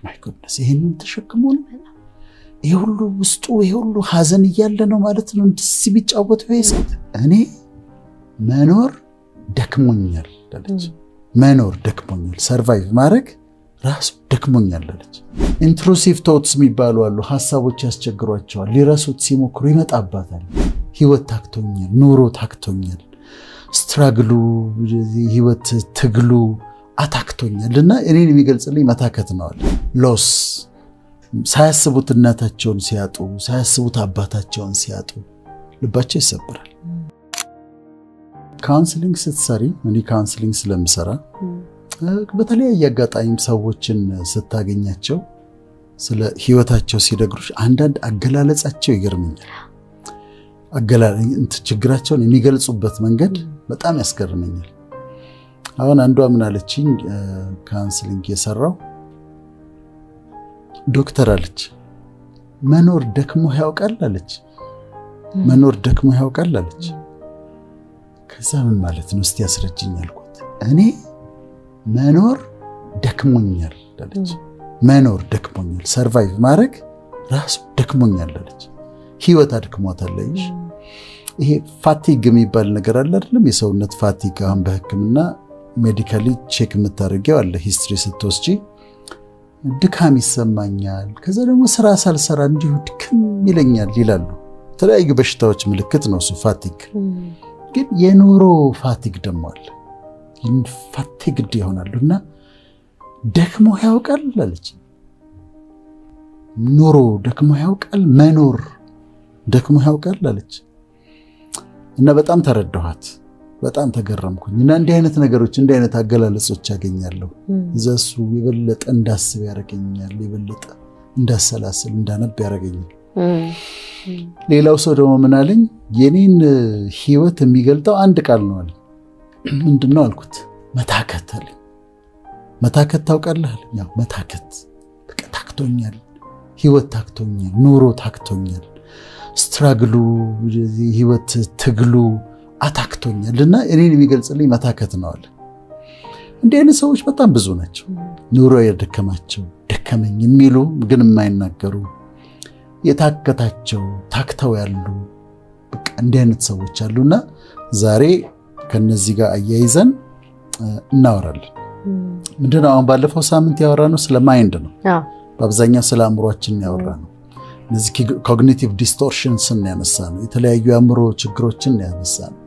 ማይ ጎድነስ ይሄንን ተሸክሞን ይሁሉ ውስጡ ይሁሉ ሐዘን ይያለ ነው ማለት ነው እንደዚህ ቢጫወተው ይሰጥ እኔ መኖር ደክሞኛል አለች መኖር ደክሞኛል ሰርቫይቭ ማድረግ ራስ ደክሞኛል አለች ኢንትሩሲቭ ቶትስ የሚባሉ አሉ ሐሳቦች ያስቸግሯቸዋል ሊረሱት ሲሞክሩ ይመጣባታል ህይወት ታክቶኛል ኑሮ ታክቶኛል ስትራግሉ ህይወት ትግሉ አታክቶኛልና እኔን የሚገልጽልኝ መታከት ነው አለ ሎስ ሳያስቡት እናታቸውን ሲያጡ ሳያስቡት አባታቸውን ሲያጡ ልባቸው ይሰበራል ካውንስሊንግ ስትሰሪ እኔ ካውንስሊንግ ስለምሰራ በተለያየ አጋጣሚ ሰዎችን ስታገኛቸው ስለ ህይወታቸው ሲደግሩሽ አንዳንድ አገላለጻቸው ይገርመኛል ችግራቸውን የሚገልጹበት መንገድ በጣም ያስገርመኛል አሁን አንዷ ምን አለችኝ ካውንስሊንግ የሰራው ዶክተር አለች መኖር ደክሞ ያውቃል አለች መኖር ደክሞ ያውቃል አለች ከዛ ምን ማለት ነው እስቲ ያስረጅኝ አልኩት እኔ መኖር ደክሞኛል አለች መኖር ደክሞኛል ሰርቫይቭ ማድረግ ራስ ደክሞኛል አለች ህይወት አድክሟታል ለይሽ ይሄ ፋቲግ የሚባል ነገር አለ አይደለም የሰውነት ፋቲግ አሁን በህክምና ሜዲካሊ ቼክ የምታደርገው አለ ሂስትሪ ስትወስጂ ድካም ይሰማኛል ከዛ ደግሞ ስራ ሳልሰራ እንዲሁ ድክም ይለኛል ይላሉ ተለያዩ በሽታዎች ምልክት ነው እሱ ፋቲግ ግን የኑሮ ፋቲግ ደግሞ አለ ፋቲግ ይሆናሉና ደክሞ ያውቃል አለች ኑሮ ደክሞ ያውቃል መኖር ደክሞ ያውቃል አለች እና በጣም ተረዳኋት በጣም ተገረምኩኝ እና እንዲህ አይነት ነገሮች እንዲህ አይነት አገላለጾች ያገኛለሁ ዘሱ ይበለጠ እንዳስብ ያረጋኛል ይበለጠ እንዳሰላስል እንዳነብ ያረጋኛል ሌላው ሰው ደግሞ ምን አለኝ የኔን ህይወት የሚገልጠው አንድ ቃል ነው አለ ምንድነው አልኩት መታከት አለ መታከት ታውቃለህ ያው መታከት በቃ ታክቶኛል ህይወት ታክቶኛል ኑሮ ታክቶኛል ስትራግሉ ህይወት ትግሉ አታክቶኛልና እኔን የሚገልጽልኝ መታከት ነው አለ እንዴ አይነት ሰዎች በጣም ብዙ ናቸው ኑሮ የደከማቸው ደከመኝ የሚሉ ግን የማይናገሩ የታከታቸው ታክተው ያሉ በቃ እንዴ አይነት ሰዎች አሉና ዛሬ ከነዚህ ጋር አያይዘን እናወራለን ምንድነው አሁን ባለፈው ሳምንት ያወራነው ስለ ማይንድ ነው በአብዛኛው ስለ አእምሮአችን ያወራነው እነዚህ ኮግኒቲቭ ዲስቶርሽንስ ያነሳነው የተለያዩ አእምሮ ችግሮችን ያነሳነው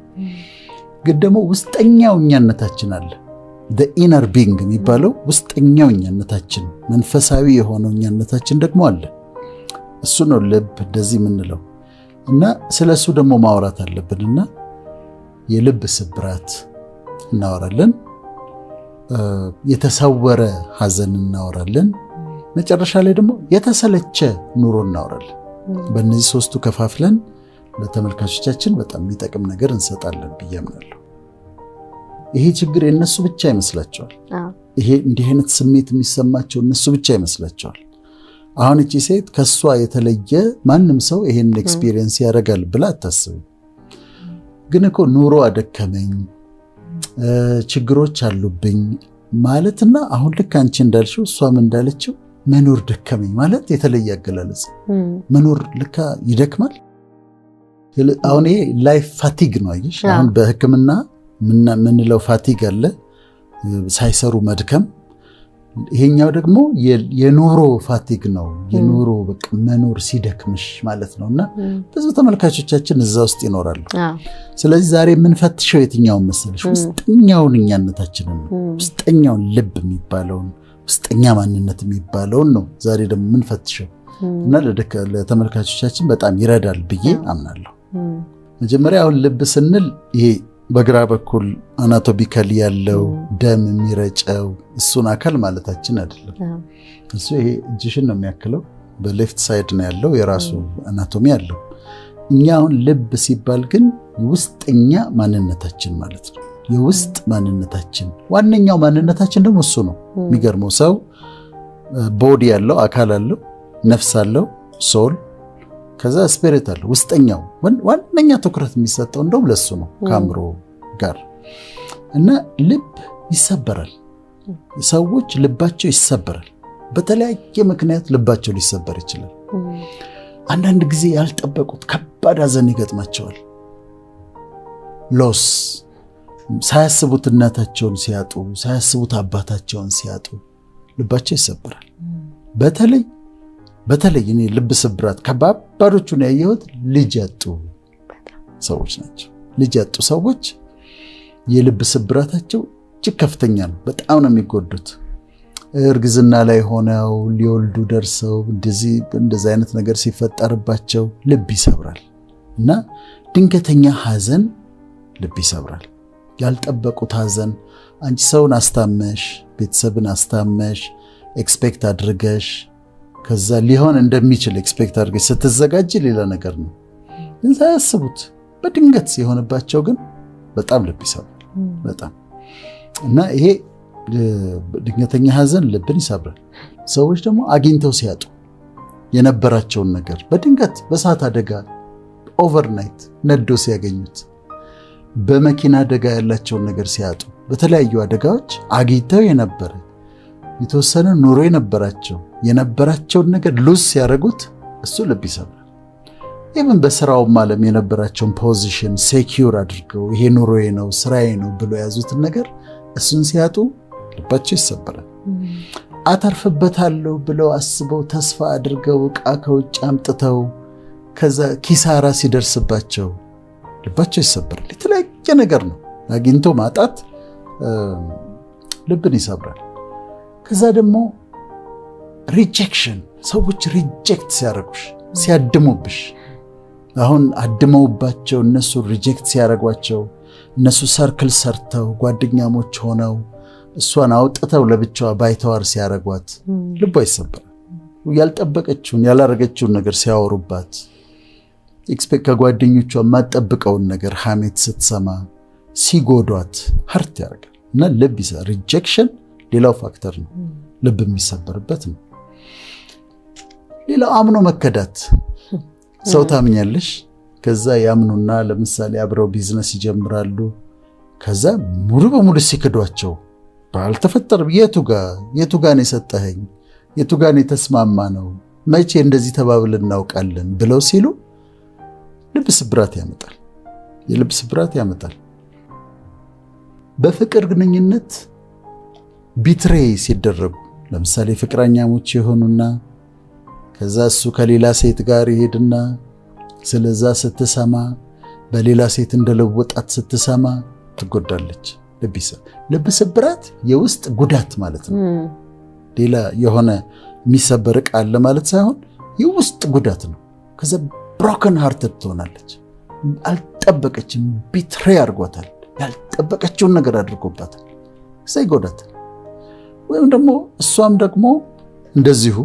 ግን ደግሞ ውስጠኛው እኛነታችን አለ the inner being የሚባለው ውስጠኛው እኛነታችን መንፈሳዊ የሆነው እኛነታችን ደግሞ አለ እሱ ነው ልብ እንደዚህ ምንለው እና ስለሱ ደግሞ ማውራት አለብንና የልብ ስብራት እናወራለን የተሰወረ ሐዘን እናወራለን መጨረሻ ላይ ደግሞ የተሰለቸ ኑሮ እናወራለን በእነዚህ ሶስቱ ከፋፍለን ለተመልካቾቻችን በጣም የሚጠቅም ነገር እንሰጣለን ብያምናለሁ ይሄ ችግር የነሱ ብቻ ይመስላቸዋል ይሄ እንዲህ አይነት ስሜት የሚሰማቸው እነሱ ብቻ ይመስላቸዋል አሁን እቺ ሴት ከሷ የተለየ ማንም ሰው ይሄን ኤክስፒሪየንስ ያደርጋል ብላ አታስብ ግን እኮ ኑሮ አደከመኝ ችግሮች አሉብኝ ማለትና አሁን ልክ አንቺ እንዳልሽው እሷም እንዳለችው መኖር ደከመኝ ማለት የተለየ አገላለጽ መኖር ልካ ይደክማል አሁን ይሄ ላይፍ ፋቲግ ነው አይሽ አሁን በህክምና ምንለው ፋቲግ አለ ሳይሰሩ መድከም ይሄኛው ደግሞ የኑሮ ፋቲግ ነው የኑሮ በቃ መኖር ሲደክምሽ ማለት ነውና ብዙ ተመልካቾቻችን እዛ ውስጥ ይኖራሉ ስለዚህ ዛሬ ምን ፈትሸው የትኛውን መሰለሽ ውስጠኛውን እኛነታችንን ውስጠኛውን ልብ የሚባለውን ውስጠኛ ማንነት የሚባለውን ነው ዛሬ ደግሞ ምን ፈትሸው እና ለተመልካቾቻችን በጣም ይረዳል ብዬ አምናለሁ መጀመሪያ አሁን ልብ ስንል ይሄ በግራ በኩል አናቶሚካሊ ያለው ደም የሚረጨው እሱን አካል ማለታችን አይደለም እሱ ይሄ እጅሽን ነው የሚያክለው በሌፍት ሳይድ ነው ያለው የራሱ አናቶሚ አለው እኛ አሁን ልብ ሲባል ግን ውስጠኛ ማንነታችን ማለት ነው የውስጥ ማንነታችን ዋነኛው ማንነታችን ደግሞ እሱ ነው የሚገርመው ሰው ቦዲ ያለው አካል አለው ነፍስ አለው ሶል ከዛ ስፒሪት አለው ውስጠኛው ዋነኛ ትኩረት የሚሰጠው እንደው ለሱ ነው ካምሮ ጋር እና ልብ ይሰበራል ሰዎች ልባቸው ይሰበራል በተለያየ ምክንያት ልባቸው ሊሰበር ይችላል። አንዳንድ ጊዜ ያልጠበቁት ከባድ ሐዘን ይገጥማቸዋል። ሎስ ሳያስቡት እናታቸውን ሲያጡ፣ ሳያስቡት አባታቸውን ሲያጡ ልባቸው ይሰበራል። በተለይ እኔ ልብ ስብራት ከባባዶቹን ያየሁት ልጅ ያጡ ሰዎች ናቸው። ልጅ ያጡ ሰዎች የልብ ስብራታቸው እጅግ ከፍተኛ ነው። በጣም ነው የሚጎዱት። እርግዝና ላይ ሆነው ሊወልዱ ደርሰው እንደዚህ አይነት ነገር ሲፈጠርባቸው ልብ ይሰብራል እና ድንገተኛ ሐዘን ልብ ይሰብራል። ያልጠበቁት ሐዘን አንቺ ሰውን አስታመሽ፣ ቤተሰብን አስታመሽ፣ ኤክስፔክት አድርገሽ ከዛ ሊሆን እንደሚችል ኤክስፔክት አድርገሽ ስትዘጋጅ ሌላ ነገር ነው። ግን ሳያስቡት በድንገት ሲሆንባቸው ግን በጣም ልብ ይሰብራል። በጣም እና ይሄ ድንገተኛ ሐዘን ልብን ይሰብራል። ሰዎች ደግሞ አግኝተው ሲያጡ የነበራቸውን ነገር በድንገት በእሳት አደጋ ኦቨርናይት ነዶ ሲያገኙት፣ በመኪና አደጋ ያላቸውን ነገር ሲያጡ፣ በተለያዩ አደጋዎች አግኝተው የተወሰነ ኑሮ የነበራቸውን ነገር ሉዝ ሲያደርጉት እሱ ልብ ይሰብራል። ኢቭን በስራውም ዓለም የነበራቸውን ፖዚሽን ሴኪዩር አድርገው ይሄ ኑሮዬ ነው ስራዬ ነው ብሎ ያዙትን ነገር እሱን ሲያጡ ልባቸው ይሰበራል። አተርፍበታለሁ ብለው አስበው ተስፋ አድርገው ዕቃ ከውጭ አምጥተው ከዛ ኪሳራ ሲደርስባቸው ልባቸው ይሰበራል። የተለያየ ነገር ነው። አግኝቶ ማጣት ልብን ይሰብራል። ከዛ ደግሞ ሪጀክሽን፣ ሰዎች ሪጀክት ሲያደርጉሽ፣ ሲያድሙብሽ፣ አሁን አድመውባቸው እነሱ ሪጀክት ሲያደርጓቸው፣ እነሱ ሰርክል ሰርተው ጓደኛሞች ሆነው እሷን አውጥተው ለብቻዋ ባይተዋር ሲያደርጓት ልቧ ይሰበራል። ያልጠበቀችውን ያላረገችውን ነገር ሲያወሩባት፣ ኤክስፔክት ከጓደኞቿ የማትጠብቀውን ነገር ሐሜት ስትሰማ ሲጎዷት ሀርት ያደርጋል እና ልብ ይሰብራል። ሪጀክሽን ሌላው ፋክተር ነው ልብ የሚሰበርበት ነው። ሌላው አምኖ መከዳት። ሰው ታምኛለሽ፣ ከዛ ያምኑና ለምሳሌ አብረው ቢዝነስ ይጀምራሉ። ከዛ ሙሉ በሙሉ ሲክዷቸው ባልተፈጠረ የቱ ጋር ነው የሰጠኸኝ፣ የቱ ጋር ነው የተስማማ ነው፣ መቼ እንደዚህ ተባብለን እናውቃለን ብለው ሲሉ ልብ ስብራት ያመጣል። የልብ ስብራት ያመጣል። በፍቅር ግንኙነት ቢትሬይ ሲደረጉ ለምሳሌ ፍቅረኛሞች የሆኑና ከዛ እሱ ከሌላ ሴት ጋር ይሄድና ስለዛ ስትሰማ በሌላ ሴት እንደለወጣት ስትሰማ ትጎዳለች። ልብ ስብራት የውስጥ ጉዳት ማለት ነው። ሌላ የሆነ የሚሰበር ቃል ማለት ሳይሆን የውስጥ ጉዳት ነው። ከዛ ብሮከን ሃርትድ ትሆናለች። አልጠበቀችም፣ ቢትሬይ አድርጓታል። ያልጠበቀችውን ነገር አድርጎባታል። ከዛ ይጎዳታል። ወይም ደግሞ እሷም ደግሞ እንደዚሁ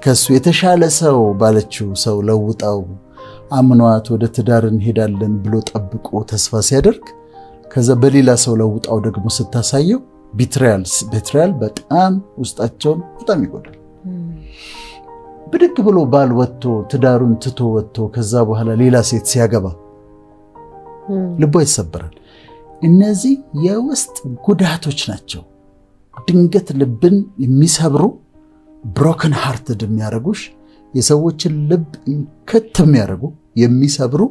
ከሱ የተሻለ ሰው ባለችው ሰው ለውጣው አምኗት ወደ ትዳር እንሄዳለን ብሎ ጠብቆ ተስፋ ሲያደርግ ከዛ በሌላ ሰው ለውጣው ደግሞ ስታሳየው ቢትሪያል በጣም ውስጣቸውን በጣም ይጎዳል። ብድግ ብሎ ባል ወጥቶ ትዳሩን ትቶ ወጥቶ ከዛ በኋላ ሌላ ሴት ሲያገባ ልቧ ይሰበራል። እነዚህ የውስጥ ጉዳቶች ናቸው። ድንገት ልብን የሚሰብሩ ብሮከን ሃርትድ የሚያደርጉሽ የሰዎችን ልብ ከት የሚያደርጉ የሚሰብሩ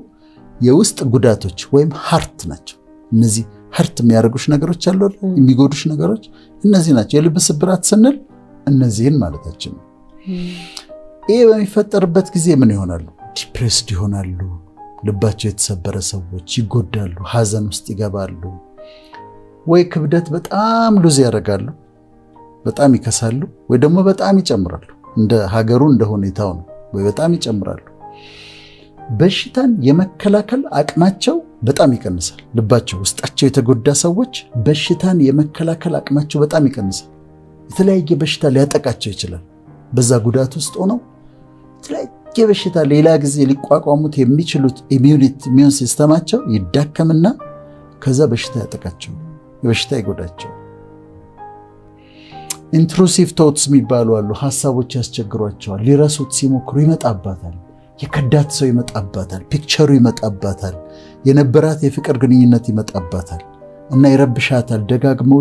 የውስጥ ጉዳቶች ወይም ሃርት ናቸው። እነዚህ ሃርት የሚያደርጉሽ ነገሮች አሉ፣ የሚጎዱሽ ነገሮች እነዚህ ናቸው። የልብ ስብራት ስንል እነዚህን ማለታችን ነው። ይሄ በሚፈጠርበት ጊዜ ምን ይሆናሉ? ዲፕሬስድ ይሆናሉ። ልባቸው የተሰበረ ሰዎች ይጎዳሉ፣ ሐዘን ውስጥ ይገባሉ። ወይ ክብደት በጣም ሉዝ ያደርጋሉ፣ በጣም ይከሳሉ፣ ወይ ደግሞ በጣም ይጨምራሉ። እንደ ሀገሩ እንደ ሁኔታው ነው። ወይ በጣም ይጨምራሉ። በሽታን የመከላከል አቅማቸው በጣም ይቀንሳል። ልባቸው ውስጣቸው የተጎዳ ሰዎች በሽታን የመከላከል አቅማቸው በጣም ይቀንሳል። የተለያየ በሽታ ሊያጠቃቸው ይችላል። በዛ ጉዳት ውስጥ ሆነው የተለያየ በሽታ ሌላ ጊዜ ሊቋቋሙት የሚችሉት ኢሚዩን ሲስተማቸው ይዳከምና ከዛ በሽታ ያጠቃቸው፣ የበሽታ ይጎዳቸው። ኢንትሩሲቭ ቶትስ የሚባሉ አሉ። ሐሳቦች ያስቸግሯቸዋል። ሊረሱት ሲሞክሩ ይመጣባታል። የከዳት ሰው ይመጣባታል። ፒክቸሩ ይመጣባታል። የነበራት የፍቅር ግንኙነት ይመጣባታል እና ይረብሻታል። ደጋግሞ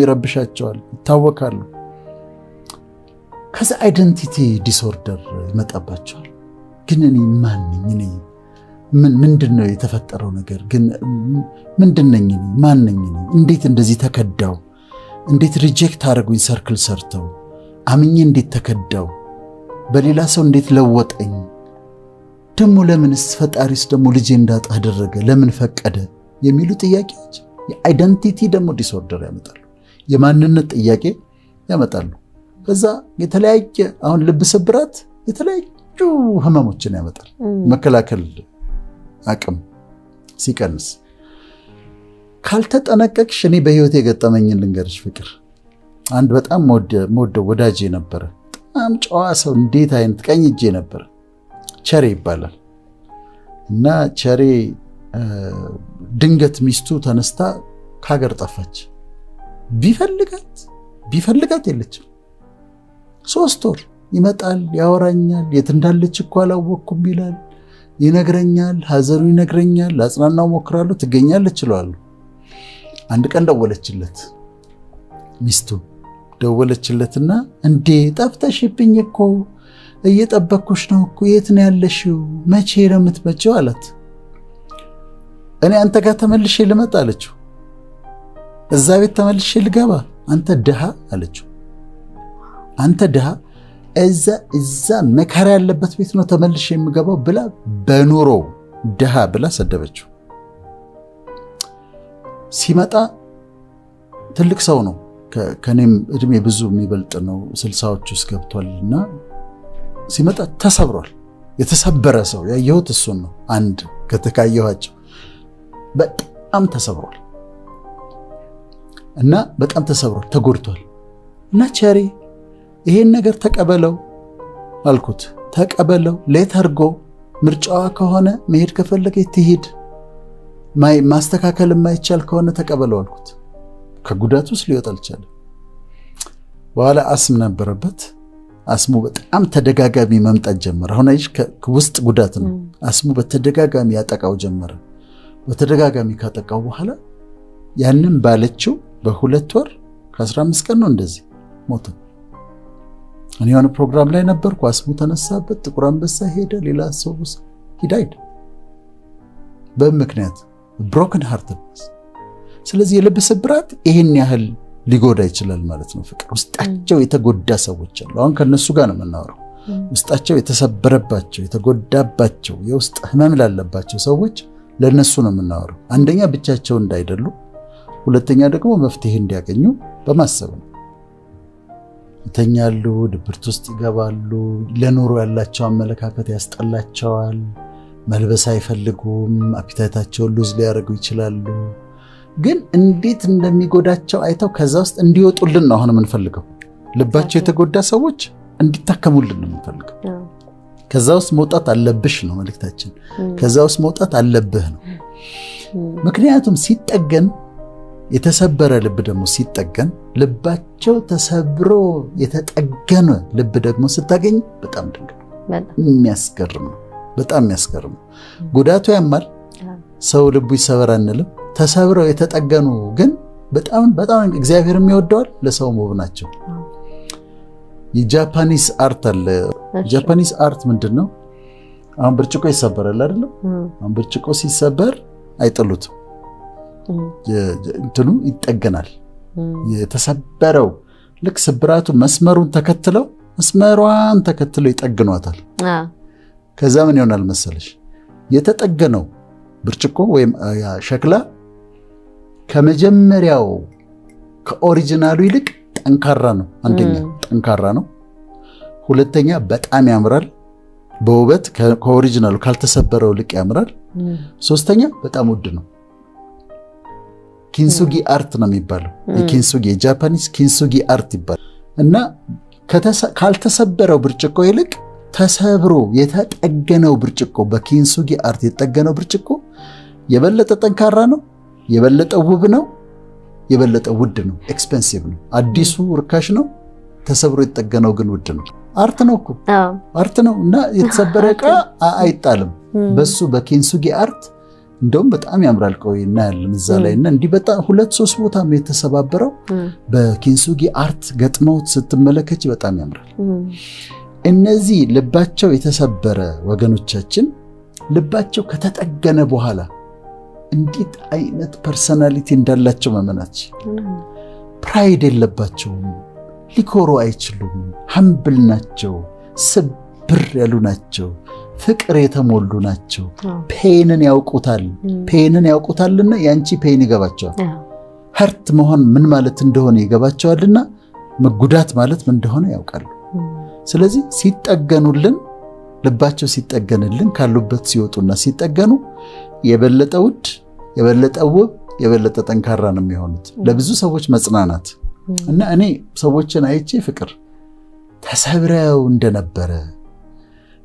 ይረብሻቸዋል፣ ይታወካሉ። ከዛ አይደንቲቲ ዲስኦርደር ይመጣባቸዋል። ግን እኔ ማን ነኝ? እኔ ምንድነው የተፈጠረው ነገር? ግን ምንድነኝ? እኔ ማን ነኝ? እንዴት እንደዚህ ተከዳው? እንዴት ሪጀክት አደረጉኝ? ሰርክል ሰርተው አምኜ እንዴት ተከዳው? በሌላ ሰው እንዴት ለወጠኝ? ደሞ ለምንስ ፈጣሪስ ደሞ ልጄ እንዳጣ አደረገ? ለምን ፈቀደ? የሚሉ ጥያቄዎች የአይደንቲቲ ደሞ ዲስኦርደር ያመጣሉ። የማንነት ጥያቄ ያመጣሉ። ከዛ የተለያየ አሁን ልብ ስብራት የተለያዩ ህመሞችን ያመጣል። መከላከል አቅም ሲቀንስ ካልተጠነቀቅሽ እኔ በህይወት የገጠመኝን ልንገርሽ ፍቅር። አንድ በጣም ወደው ወዳጄ ነበር። በጣም ጨዋ ሰው፣ እንዴት አይነት ቀኝ እጄ ነበር። ቸሬ ይባላል። እና ቸሬ ድንገት ሚስቱ ተነስታ ከሀገር ጠፋች። ቢፈልጋት የለችም። 3 ወር ይመጣል፣ ያወራኛል። የት እንዳለች እኮ አላወቅኩም ይላል፣ ይነግረኛል፣ ሐዘኑ ይነግረኛል። አጽናናው ሞክራለሁ፣ ትገኛለች እለዋለሁ። አንድ ቀን ደወለችለት፣ ሚስቱ ደወለችለትና እንዴ ጠፍተሽብኝ እኮ እየጠበቅኩሽ ነው እኮ፣ የት ነው ያለሽው? መቼ ነው የምትመጪው አላት። እኔ አንተ ጋር ተመልሼ ልመጣ አለችው። እዛ ቤት ተመልሼ ልገባ? አንተ ድሃ አለችው። አንተ ድሃ እዛ መከራ ያለበት ቤት ነው ተመልሼ የምገባው ብላ በኑሮ ድሃ ብላ ሰደበችው። ሲመጣ ትልቅ ሰው ነው፣ ከኔም እድሜ ብዙ የሚበልጥ ነው፣ 60ዎች ውስጥ ገብቷልና ሲመጣ ተሰብሯል። የተሰበረ ሰው ያየሁት እሱን ነው። አንድ ከተካየኋቸው በጣም ተሰብሯል እና በጣም ተሰብሯል፣ ተጎድቷል። እና ቸሪ ይሄን ነገር ተቀበለው አልኩት። ተቀበለው፣ ሌት አድርጎ ምርጫዋ ከሆነ መሄድ ከፈለገ ትሄድ፣ ማስተካከል የማይቻል ከሆነ ተቀበለው አልኩት። ከጉዳቱ ውስጥ ሊወጣ አልቻለም። በኋላ አስም ነበረበት። አስሙ በጣም ተደጋጋሚ መምጣት ጀመረ። አሁን አይሽ ከውስጥ ጉዳት ነው። አስሙ በተደጋጋሚ ያጠቃው ጀመረ። በተደጋጋሚ ካጠቃው በኋላ ያንን ባለችው በ2 ወር ከ15 ቀን ነው እንደዚህ ሞተ። እኔ የሆነ ፕሮግራም ላይ ነበርኩ። አስሙ ተነሳበት፣ ጥቁር አንበሳ ሄደ፣ ሌላ ሰው ሂዳይድ በምክንያት ብሮከን ሃርት። ስለዚህ የልብ ስብራት ይሄን ያህል ሊጎዳ ይችላል ማለት ነው። ፍቅር ውስጣቸው የተጎዳ ሰዎች አሉ። አሁን ከነሱ ጋር ነው የምናወራው። ውስጣቸው የተሰበረባቸው፣ የተጎዳባቸው፣ የውስጥ ህመም ላለባቸው ሰዎች ለነሱ ነው የምናወራው። አንደኛ ብቻቸው እንዳይደሉ፣ ሁለተኛ ደግሞ መፍትሄ እንዲያገኙ በማሰብ ነው። ይተኛሉ፣ ድብርት ውስጥ ይገባሉ፣ ለኑሮ ያላቸው አመለካከት ያስጠላቸዋል፣ መልበስ አይፈልጉም፣ አፒታይታቸውን ሉዝ ሊያደርጉ ይችላሉ። ግን እንዴት እንደሚጎዳቸው አይተው ከዛ ውስጥ እንዲወጡልን ነው አሁን የምንፈልገው። ልባቸው የተጎዳ ሰዎች እንዲታከሙልን ነው የምንፈልገው። ከዛ ውስጥ መውጣት አለብሽ ነው መልእክታችን። ከዛ ውስጥ መውጣት አለብህ ነው። ምክንያቱም ሲጠገን፣ የተሰበረ ልብ ደግሞ ሲጠገን፣ ልባቸው ተሰብሮ የተጠገነ ልብ ደግሞ ስታገኝ በጣም ድንቅ ነው። የሚያስገርም ነው። በጣም የሚያስገርም ነው። ጉዳቱ ያማል። ሰው ልቡ ይሰበር አንልም። ተሰብረው የተጠገኑ ግን በጣም እግዚአብሔር የሚወደዋል፣ ለሰው ውብ ናቸው። የጃፓኒስ አርት አለ። ጃፓኒስ አርት ምንድነው? አሁን ብርጭቆ ይሰበራል አይደል? አሁን ብርጭቆ ሲሰበር አይጥሉትም፣ እንትኑ ይጠገናል። የተሰበረው ልክ ስብራቱ መስመሯን ተከትለው ይጠግኗታል። ከዛ ምን ይሆናል መሰለሽ? የተጠገነው ብርጭቆ ወይም ሸክላ ከመጀመሪያው ከኦሪጂናሉ ይልቅ ጠንካራ ነው። አንደኛ ጠንካራ ነው፣ ሁለተኛ በጣም ያምራል በውበት ከኦሪጂናሉ ካልተሰበረው ልቅ ያምራል፣ ሶስተኛ በጣም ውድ ነው። ኪንሱጊ አርት ነው የሚባለው። የኪንሱጊ የጃፓኒስ ኪንሱጊ አርት ይባላል። እና ካልተሰበረው ብርጭቆ ይልቅ ተሰብሮ የተጠገነው ብርጭቆ፣ በኪንሱጊ አርት የተጠገነው ብርጭቆ የበለጠ ጠንካራ ነው፣ የበለጠ ውብ ነው፣ የበለጠ ውድ ነው፣ ኤክስፔንሲቭ ነው። አዲሱ ርካሽ ነው፣ ተሰብሮ የተጠገነው ግን ውድ ነው። አርት ነው እኮ አርት ነው። እና የተሰበረ ዕቃ አይጣልም። በሱ በኪንሱጊ አርት እንደውም በጣም ያምራል ቆይና ያለን እዛ ላይና እንዲህ በጣም 2-3 ቦታ ነው የተሰባበረው በኪንሱጊ አርት ገጥመውት ስትመለከች በጣም ያምራል እነዚህ ልባቸው የተሰበረ ወገኖቻችን ልባቸው ከተጠገነ በኋላ እንዴት አይነት ፐርሰናሊቲ እንዳላቸው መመናች ፕራይድ የለባቸውም ሊኮሩ አይችሉም ሀምብል ናቸው ስብር ያሉ ናቸው ፍቅር የተሞሉ ናቸው ፔንን ያውቁታልና ያንቺ ፔን ይገባቸዋል ሀርት መሆን ምን ማለት እንደሆነ ይገባቸዋልና መጉዳት ማለት ምን እንደሆነ ያውቃሉ ስለዚህ ሲጠገኑልን ልባቸው ሲጠገንልን ካሉበት ሲወጡና ሲጠገኑ የበለጠ ውድ የበለጠ ውብ የበለጠ ጠንካራ ነው የሚሆኑት ለብዙ ሰዎች መጽናናት እና እኔ ሰዎችን አይቼ ፍቅር ተሰብረው እንደነበረ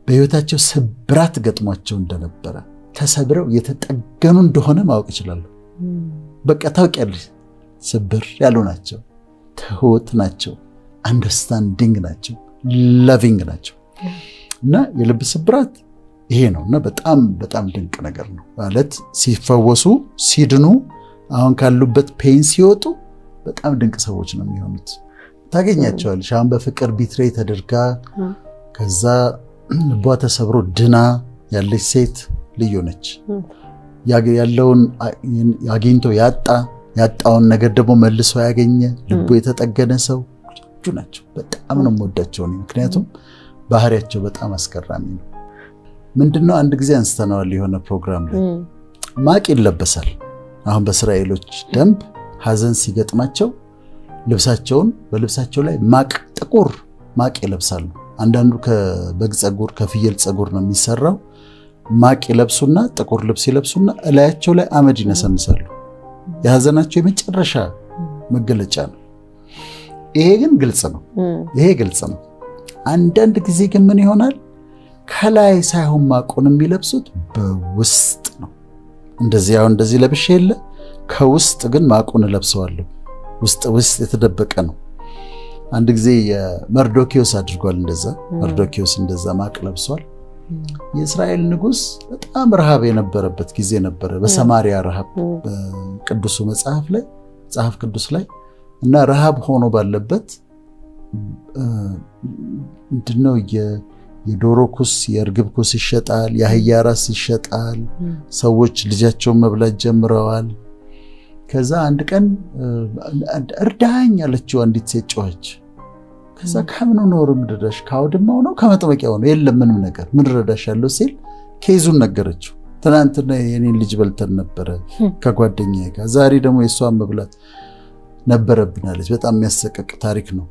በህይወታቸው ስብራት ገጥሟቸው እንደነበረ ተሰብረው የተጠገኑ እንደሆነ ማወቅ ይችላል በቃ ታውቂያለሽ ስብር ያሉ ናቸው ትሁት ናቸው አንደርስታንዲንግ ናቸው ላቪንግ ናቸው እና የልብ ስብራት ይሄ ነውና በጣም በጣም ድንቅ ነገር ነው ማለት ሲፈወሱ ሲድኑ አሁን ካሉበት ፔን ሲወጡ በጣም ድንቅ ሰዎች ነው የሚሆኑት ታገኛቸዋለሽ አሁን በፍቅር ቢትሬይ ተደርጋ ከዛ ልቧ ተሰብሮ ድና ያለች ሴት ልዩ ነች ያለውን አግኝቶ ያጣውን ነገር ደግሞ መልሶ ያገኘ ልቡ የተጠገነ ሰው ናቸው በጣም ነው የምወዳቸው ምክንያቱም ባህሪያቸው በጣም አስገራሚ ነው ምንድነው አንድ ጊዜ አንስተናል የሆነ ፕሮግራም ላይ ማቅ ይለበሳል አሁን በእስራኤሎች ደንብ ሐዘን ሲገጥማቸው ልብሳቸውን በልብሳቸው ላይ ማቅ ጥቁር ማቅ ይለብሳሉ አንዳንዱ ከበግ ጸጉር ከፍየል ጸጉር ነው የሚሰራው ማቅ ይለብሱና ጥቁር ልብስ ይለብሱና እላያቸው ላይ አመድ ይነሰንሳሉ የሐዘናቸው የመጨረሻ መገለጫ ነው ይሄ ግን ግልጽ ነው አንዳንድ ጊዜ ግን ምን ይሆናል ከላይ ሳይሆን ማቁን የሚለብሱት በውስጥ ነው እንደዚህ ለብሼ የለ ከውስጥ ግን ማቁን ለብሰዋለሁ ውስጥ የተደበቀ ነው አንድ ጊዜ የመርዶኪዮስ አድርጓል መርዶኪዮስ እንደዛ ማቅ ለብሷል የእስራኤል ንጉስ በጣም ረሃብ የነበረበት ጊዜ ነበር በሰማሪያ ረሃብ በቅዱሱ መጽሐፍ ቅዱስ ላይ እና ረሃብ ሆኖ ባለበት ምንድነው የዶሮ ኩስ የርግብ ኩስ ይሸጣል የአህያ ራስ ይሸጣል ሰዎች ልጃቸውን መብላት ጀምረዋል ከዛ አንድ ቀን እርዳኝ አለችው አንዲት ሴት ጮኸች ከዛ ካምኑ ኖርም ድረሽ ካውድማው ነው ከመጥመቂያው ነው የለም ምንም ነገር ምን ረዳሻለሁ ሲል ኬዙን ነገረችው ትናንትና የኔን ልጅ በልተን ነበር ከጓደኛዬ ጋር ዛሬ ደግሞ የሷን መብላት ነበረብናለች በጣም የሚያሰቀቅ ታሪክ ነው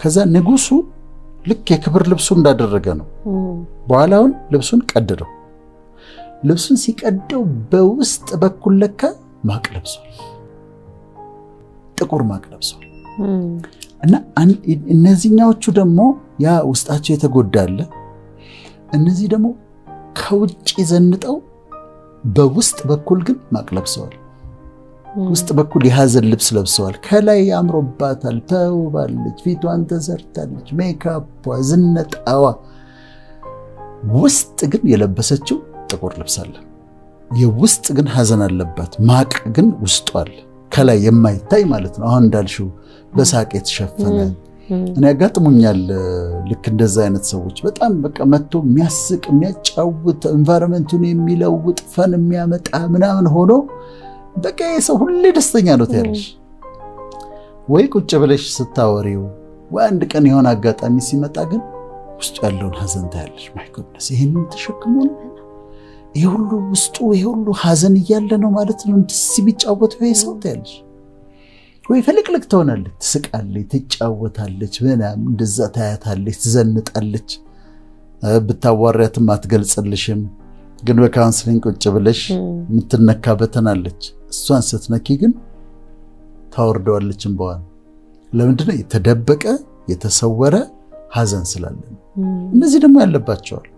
ከዛ ንጉሱ ልክ የክብር ልብሱ እንዳደረገ ነው በኋላውን ልብሱን ቀደደው ልብሱን ሲቀደው በውስጥ በኩል ለካ ማቅ ለብሷል ጥቁር ማቅ ለብሷል እና እነዚህኛዎቹ ደግሞ ያ ውስጣቸው የተጎዳለ እነዚህ ደግሞ ከውጭ ዘንጠው በውስጥ በኩል ግን ማቅ ለብሰዋል ውስጥ በኩል የሐዘን ልብስ ለብሰዋል ከላይ ያምሮባታል ተውባለች ፊቷን ተሰርታለች ሜካፕ ዝነጣዋ ውስጥ ግን የለበሰችው ጥቁር ልብስ አለ የውስጥ ግን ሐዘን አለባት ማቅ ግን ውስጡ አለ ከላይ የማይታይ ማለት ነው አሁን እንዳልሽው በሳቅ የተሸፈነ እኔ ያጋጥሙኛል ልክ እንደዛ አይነት ሰዎች በጣም በቃ መጥቶ የሚያስቅ የሚያጫውት ኤንቫይሮንመንቱን የሚለውጥ ፈን የሚያመጣ ምናምን ሆኖ በቃ የሰው ሁሉ ደስተኛ ነው ታያለሽ ወይ ቁጭ ብለሽ ስታወሪው ወይ አንድ ቀን የሆነ አጋጣሚ ሲመጣ ግን ውስጡ ያለውን ሐዘን ታያለሽ ማይ ጎድነስ ይሄንን ተሸክሞ ነው ይሄ ሁሉ ውስጡ ይሄ ሁሉ ሐዘን እያለ ነው ማለት ነው እንደዚህ ቢጫወት ወይ ሰው ታያለሽ ወይ ፍልቅልቅ ትሆናለች ትስቃለች ትጫወታለች ምናምን እንደዛ ታያታለች ትዘንጣለች ብታዋሪያትም አትገልጽልሽም ግን በካውንስሊንግ ቁጭ ብለሽ ምትነካበተናለች እሷን ስትነኪ ግን ታወርደዋለች እንባዋን ለምንድነው የተደበቀ የተሰወረ ሐዘን ስላለ እነዚህ ደግሞ ያለባቸዋል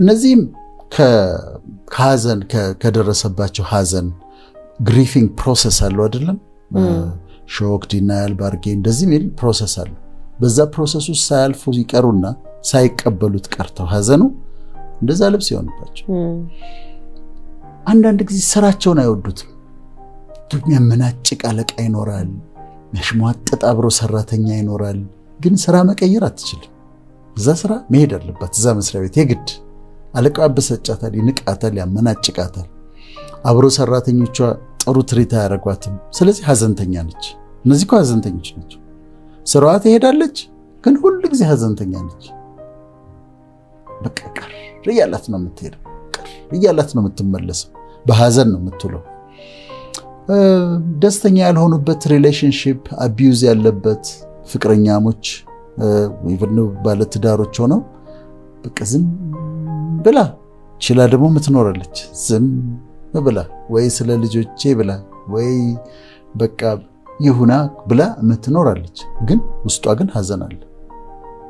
እነዚህም ከሐዘን ከደረሰባቸው ሐዘን ግሪፊንግ ፕሮሰስ አለው አይደለም ሾክ ዲናያል ባርጌ እንደዚህ ሚል ፕሮሰስ አለ በዛ ፕሮሰስ ውስጥ ሳያልፉ ይቀሩና ሳይቀበሉት ቀርተው ሐዘኑ እንደዛ ልብስ ይሆንባቸው አንዳንድ ጊዜ ስራቸውን አይወዱትም። የሚያመናጭቅ አለቃ ይኖራል፣ የሚያሽሟጥጥ አብሮ ሰራተኛ ይኖራል። ግን ስራ መቀየር አትችልም። እዛ ስራ መሄድ አለባት። እዛ መስሪያ ቤት የግድ አለቃው ያበሳጫታል፣ ይንቃታል፣ ያመናጭቃታል። አብሮ ሰራተኞቿ ጥሩ ትሪት አያደርጓትም። ስለዚህ ሀዘንተኛ ነች። እነዚህ እኮ ሀዘንተኞች ናቸው። ስራዋ ትሄዳለች፣ ግን ሁሉ ጊዜ ሀዘንተኛ ነች። በቃ ቅር እያላት ነው የምትሄደው፣ ቅር እያላት ነው የምትመለሰው፣ በሀዘን ነው የምትውለው። ደስተኛ ያልሆኑበት ሪሌሽንሺፕ አቢዩዝ ያለበት ፍቅረኛሞች ኢቭን ባለትዳሮች ሆነው በቃ ዝም ብላ ችላ ደግሞ ምትኖራለች። ዝም ብላ ወይ ስለ ልጆቼ ብላ ወይ በቃ ይሁና ብላ ምትኖራለች። ግን ውስጧ ግን ሀዘን አለ።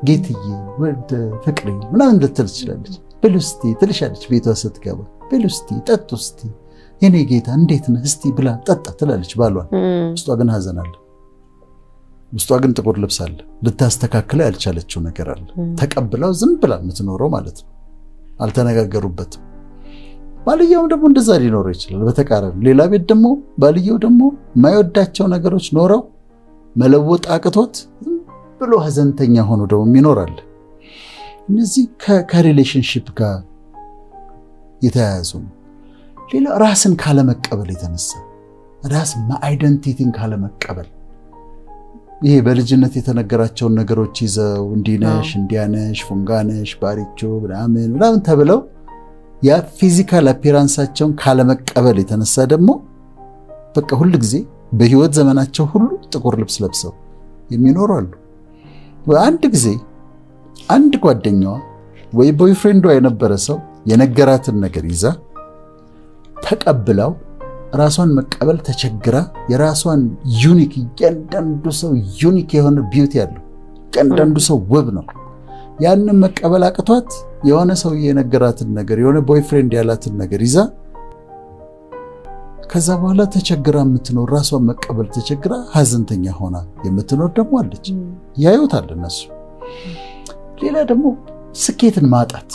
ጌትዬ ወደ ፍቅሬ ምናምን ልትል ትችላለች። ብሉስቲ ትልሻለች ቤቷ ስትገባ። ብሉስቲ ጠጡስቲ የኔ ጌታ እንዴት ነህ እስቲ ብላ ጠጣ ትላለች ባሏን። ውስጧ ግን ሀዘን አለ። ውስጧ ግን ጥቁር ልብስ አለ። ልታስተካክለው ያልቻለችው ነገር አለ። ተቀብላው ዝም ብላ ምትኖረው ማለት ነው። አልተነጋገሩበትም። ባልየው ደግሞ እንደዛ ሊኖር ይችላል። በተቃራኒ ሌላ ቤት ደግሞ ባልየው ደግሞ የማይወዳቸው ነገሮች ኖረው መለወጥ አቅቶት ዝም ብሎ ሀዘንተኛ ሆኖ ደግሞ ይኖራል። እነዚህ ከሪሌሽንሺፕ ጋር የተያያዙ ነው። ሌላ ራስን ካለመቀበል የተነሳ ራስ አይደንቲቲን ካለመቀበል ይሄ በልጅነት የተነገራቸውን ነገሮች ይዘው እንዲነሽ እንዲያነሽ ፉንጋነሽ ባሪቾ ምናምን ተብለው ያ ፊዚካል አፒራንሳቸውን ካለመቀበል የተነሳ ደግሞ በቃ ሁሉ ጊዜ በህይወት ዘመናቸው ሁሉ ጥቁር ልብስ ለብሰው የሚኖሩ አሉ። አንድ ጊዜ አንድ ጓደኛዋ ወይ ቦይፍሬንዷ የነበረ ሰው የነገራትን ነገር ይዛ ተቀብላው ራሷን መቀበል ተቸግራ የራሷን ዩኒክ እያንዳንዱ ሰው ዩኒክ የሆነ ቢዩቲ ያለው እያንዳንዱ ሰው ውብ ነው። ያንን መቀበል አቅቷት የሆነ ሰው የነገራትን ነገር የሆነ ቦይፍሬንድ ያላትን ነገር ይዛ ከዛ በኋላ ተቸግራ የምትኖር ራሷን መቀበል ተቸግራ ሀዘንተኛ ሆና የምትኖር ደግሞ አለች። ያዩታል እነሱ። ሌላ ደግሞ ስኬትን ማጣት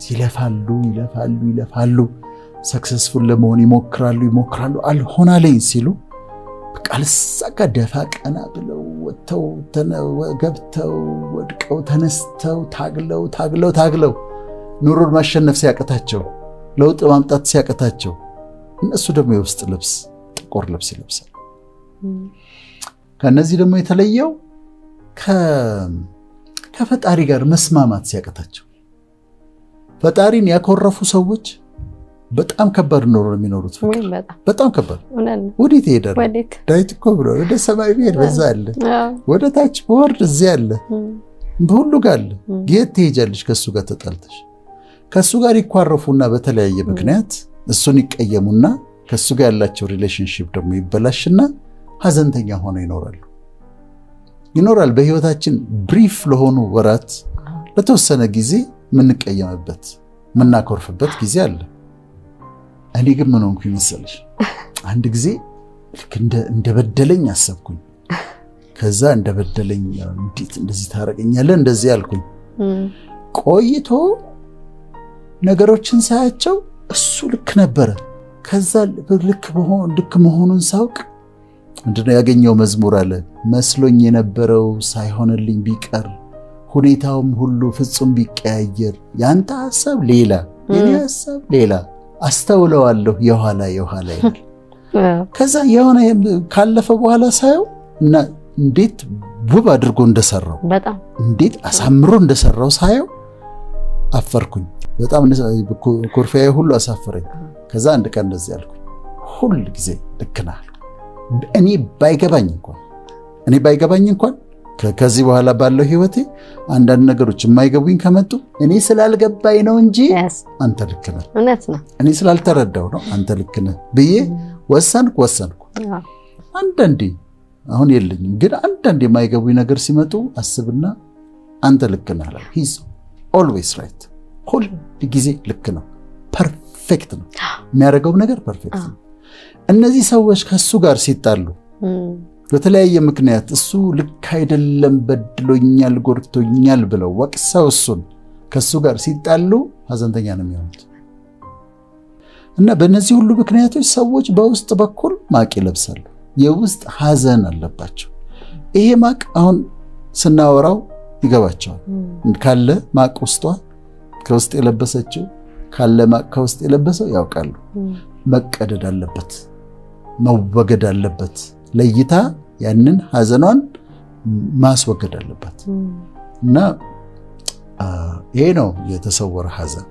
ይለፋሉ ሰክሰስፉል ለመሆን ይሞክራሉ አልሆናለኝ ሲሉ በቃ አልሳካ ደፋ ቀና ብለው ወጥተው ገብተው ወድቀው ተነስተው ታግለው ኑሮን ማሸነፍ ሲያቀታቸው ለውጥ ማምጣት ሲያቀታቸው እነሱ ደግሞ የውስጥ ልብስ ጥቁር ልብስ ይለብሳሉ። ከነዚህ ደግሞ የተለየው ከፈጣሪ ጋር መስማማት ሲያቀታቸው ፈጣሪን ያኮረፉ ሰዎች በጣም ከባድ ኑሮ ነው የሚኖሩት። በጣም ከባድ ወዴት ይሄዳል? ዳዊት እኮ ብሎ ወደ ሰማይ ቢሄድ በዛ አለ፣ ወደ ታች ወርድ እዚህ አለ፣ በሁሉ ጋር አለ። ጌት ትሄጃለሽ ከሱ ጋር ተጣልተሽ። ከሱ ጋር ይኳረፉና በተለያየ ምክንያት እሱን ይቀየሙና ከሱ ጋር ያላቸው ሪሌሽንሺፕ ደግሞ ይበላሽና ሀዘንተኛ ሆነው ይኖራል። በህይወታችን ብሪፍ ለሆኑ ወራት ለተወሰነ ጊዜ ምንቀየምበት ምናኮርፍበት ጊዜ አለ። እኔ ግን ምን ሆንኩ ይመስልሽ? አንድ ጊዜ ልክ እንደበደለኝ አሰብኩኝ። ከዛ እንደበደለኝ እንዴት እንደዚህ ታረቀኛለህ እንደዚህ ያልኩኝ። ቆይቶ ነገሮችን ሳያቸው እሱ ልክ ነበረ። ከዛ ልክ መሆኑን ሳውቅ ምንድነው ያገኘው መዝሙር አለ። መስሎኝ የነበረው ሳይሆንልኝ ቢቀር ሁኔታውም ሁሉ ፍጹም ቢቀያየር ያንተ ሐሳብ ሌላ የኔ ሐሳብ ሌላ አስተውለዋለሁ የኋላ ይላል። ከዛ የሆነ ካለፈ በኋላ ሳየው እና እንዴት ውብ አድርጎ እንደሰራው በጣም እንዴት አሳምሮ እንደሰራው ሳየው አፈርኩኝ። በጣም ኮርፊያዬ ሁሉ አሳፈረኝ። ከዛ አንድ ቀን እንደዚህ አልኩኝ፣ ሁሉ ጊዜ ልክ ነህ። እኔ ባይገባኝ እንኳን ከዚህ በኋላ ባለው ህይወቴ አንዳንድ ነገሮች የማይገቡኝ ከመጡ እኔ ስላልገባኝ ነው እንጂ አንተ ልክ ነህ፣ እኔ ስላልተረዳው ነው አንተ ልክ ነህ ብዬ ወሰንኩ። አንዳንዴ አሁን የለኝም ግን አንዳንዴ የማይገቡኝ ነገር ሲመጡ አስብና አንተ ልክ ነህ አለ። he's always right፣ ሁሉ ጊዜ ልክ ነው፣ ፐርፌክት ነው፣ የሚያደርገው ነገር ፐርፌክት ነው። እነዚህ ሰዎች ከሱ ጋር ሲጣሉ በተለያየ ምክንያት እሱ ልክ አይደለም በድሎኛል ጎርቶኛል ብለው ወቅሰው እሱን ከሱ ጋር ሲጣሉ ሀዘንተኛ ነው የሚሆኑት። እና በእነዚህ ሁሉ ምክንያቶች ሰዎች በውስጥ በኩል ማቅ ይለብሳሉ። የውስጥ ሐዘን አለባቸው። ይሄ ማቅ አሁን ስናወራው ይገባቸዋል። ካለ ማቅ ውስጧ ከውስጥ የለበሰችው ካለ ማቅ ከውስጥ የለበሰው ያውቃሉ። መቀደድ አለበት፣ መወገድ አለበት። ለይታ ያንን ሐዘኗን ማስወገድ አለበት። እና ይሄ ነው የተሰወረ ሐዘን።